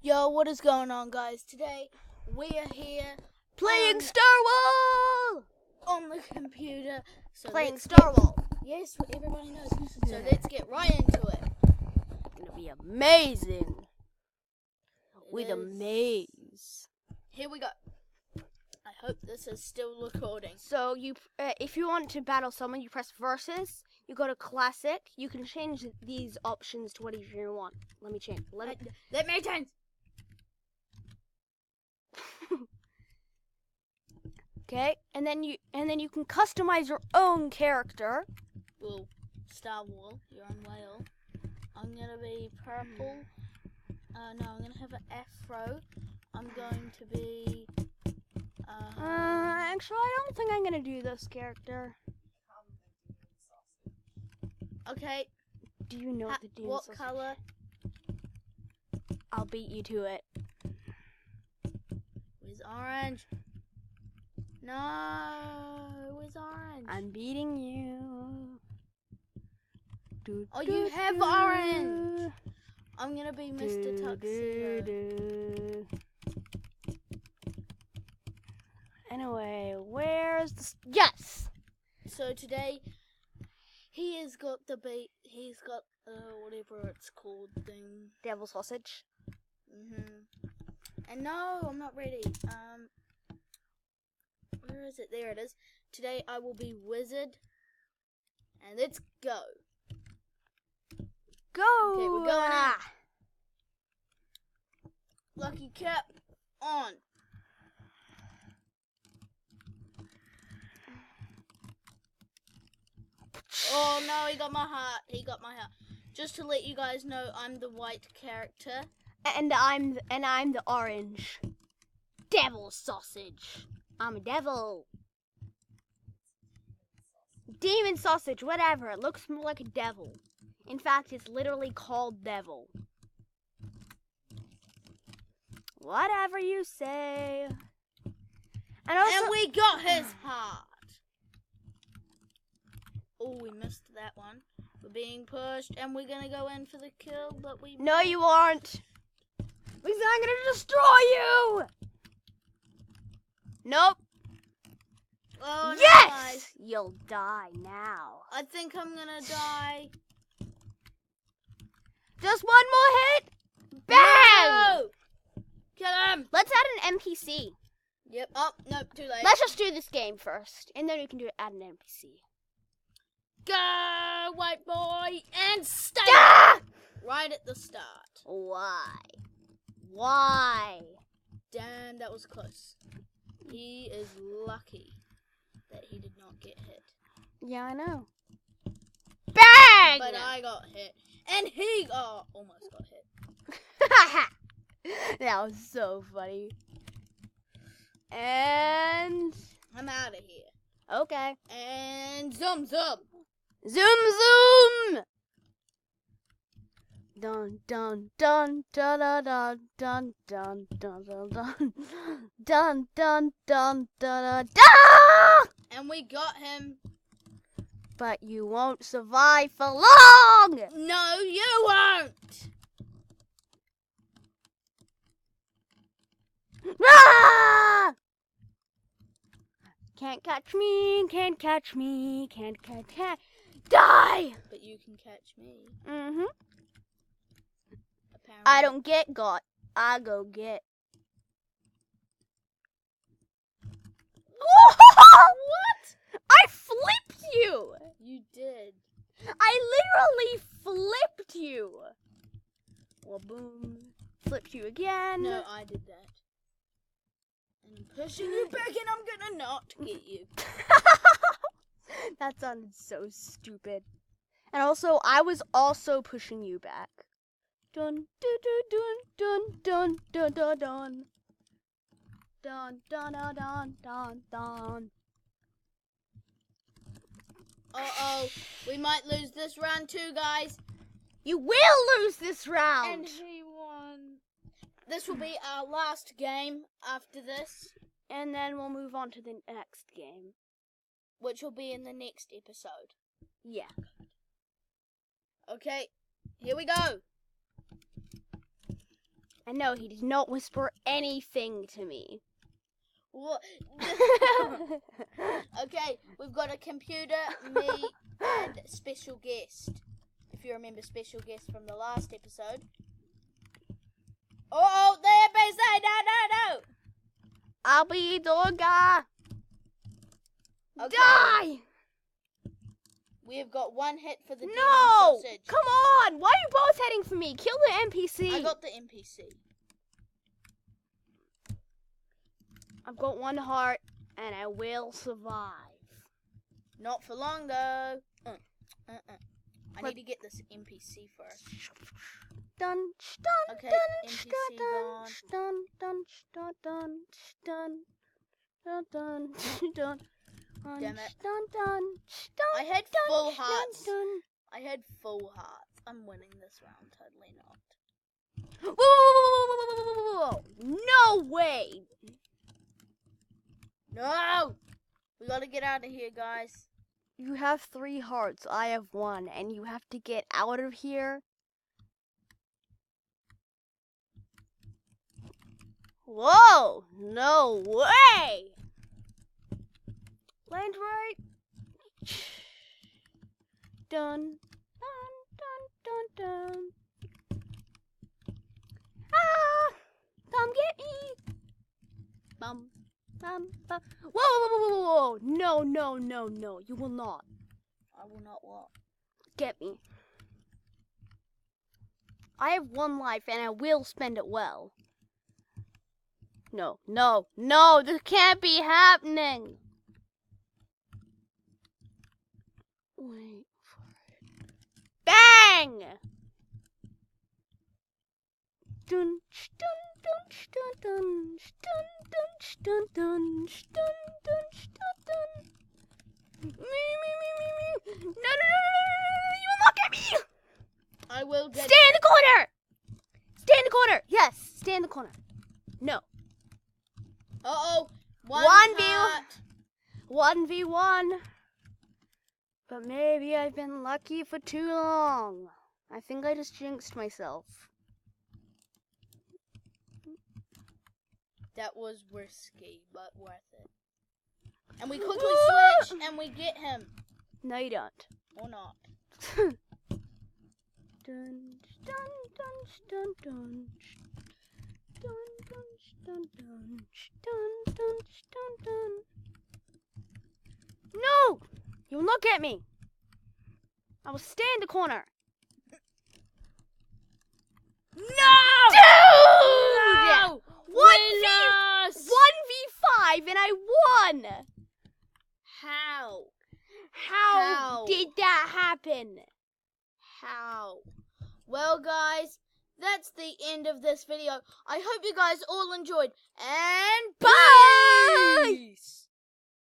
Yo, what is going on, guys? Today we are here playing Starwhal on the computer. So playing Starwhal. Yes, everybody knows. So let's get right into it. It's gonna be amazing. With a maze. Here we go. I hope this is still recording. So if you want to battle someone, you press versus. You go to classic. You can change these options to whatever you want. Let me change. Let me change. Okay, and then you can customize your own character. Well, Starwhal, you're on whale. I'm gonna be purple. No, I'm gonna have an afro. I'm going to be. Actually, I don't think I'm gonna do this character. Okay. Do you know the demon What sausage? color? I'll beat you to it. Where's orange? No, where's orange? I'm beating you. Oh, you have orange. I'm gonna be Mr. Tuxedo. Anyway, where's the... Yes! So today, he has got he's got whatever it's called thing. Devil sausage. And no, I'm not ready. Where is it? There it is. Today I will be wizard. And let's go. Go! Okay, we're going in. Lucky cap on. Oh no, he got my heart. He got my heart. Just to let you guys know, I'm the white character. And I'm the orange. Devil sausage. I'm a devil. Demon sausage, whatever. It looks more like a devil. In fact, it's literally called devil. Whatever you say. And we got his heart. Oh, we missed that one. We're being pushed, and we're gonna go in for the kill, but we... No, you aren't. Because I'm gonna destroy you! Nope. Oh, no, yes! guys. You'll die now. I think I'm gonna die. Just one more hit. Bang! No! Kill him! Let's add an NPC. Yep. Oh, no, too late. Let's just do this game first, and then we can add an NPC. Go, white boy, and stay right at the start. Why? Why? Damn, that was close. He is lucky that he did not get hit. Yeah, I know. Bang! But I got hit, and he almost got hit. That was so funny. And I'm out of here. okay. And zoom. Zoom. Dun dun dun dun dun dun dun dun dun dun dun dun dun dun dun. And we got him. But you won't survive for long. No, you won't. Ah! Can't catch me, can't catch me, can't. Die! But you can catch me. Mm-hmm. Apparently. I don't get got. I go get. What? I flipped you! You did. I literally flipped you! Well, boom. Flipped you again. No, I did that. And I'm pushing you back, and I'm gonna not get you. That sounded so stupid. And also, I was also pushing you back. Dun dun dun dun dun dun dun dun dun dun dun dun dun. Uh-oh, we might lose this round too, guys. You will lose this round. And he won. This will be our last game after this, And then we'll move on to the next game. which will be in the next episode. Yeah. Okay, here we go. And no, he did not whisper anything to me. What? Okay, we've got a computer, me, and special guest. If you remember special guest from the last episode. Oh, the NPC! No! I'll be Dorga. Okay. Die! We've got one hit for the demon No! sausage. Come on! Why are you both heading for me? Kill the NPC. I got the NPC. I've got 1 heart, and I will survive. Not for long, though. I need to get this NPC first. Dun, Okay, dun, NPC dun, gone. dun, dun, dun, dun, dun, dun, dun, dun, Damn it. dun, dun, I had dun, full dun, hearts. dun. I had full hearts. I'm winning this round. Totally not. Whoa! No way! No! We gotta get out of here, guys. You have 3 hearts, I have 1, and you have to get out of here. Whoa! No way! Land right. Dun, dun, dun, dun, dun. Ah! Come get me! Bum, bum, bum. Whoa! No! You will not. I will not walk. Get me. I have 1 life and I will spend it well. No, this can't be happening. Wait for it. Bang! Dun, dun, dun, dun, dun, dun, dun, dun, dun, dun. Me. No, you will not get me! I will get. Stay in the corner! Stay in the corner! Yes, stay in the corner. No. Uh-oh. 1v1. But maybe I've been lucky for too long. I think I just jinxed myself. That was risky, but worth it. And we quickly switch, and we get him. No, you don't. Or not. Dun, dun, dun, dun, dun. Dun, dun, dun, dun, dun, dun, dun, dun. No! You will not get me. I will stay in the corner. No! Dude! No! 1v5 and I won! How? How did that happen? How? Well, guys, that's the end of this video. I hope you guys all enjoyed, and Bye! peace!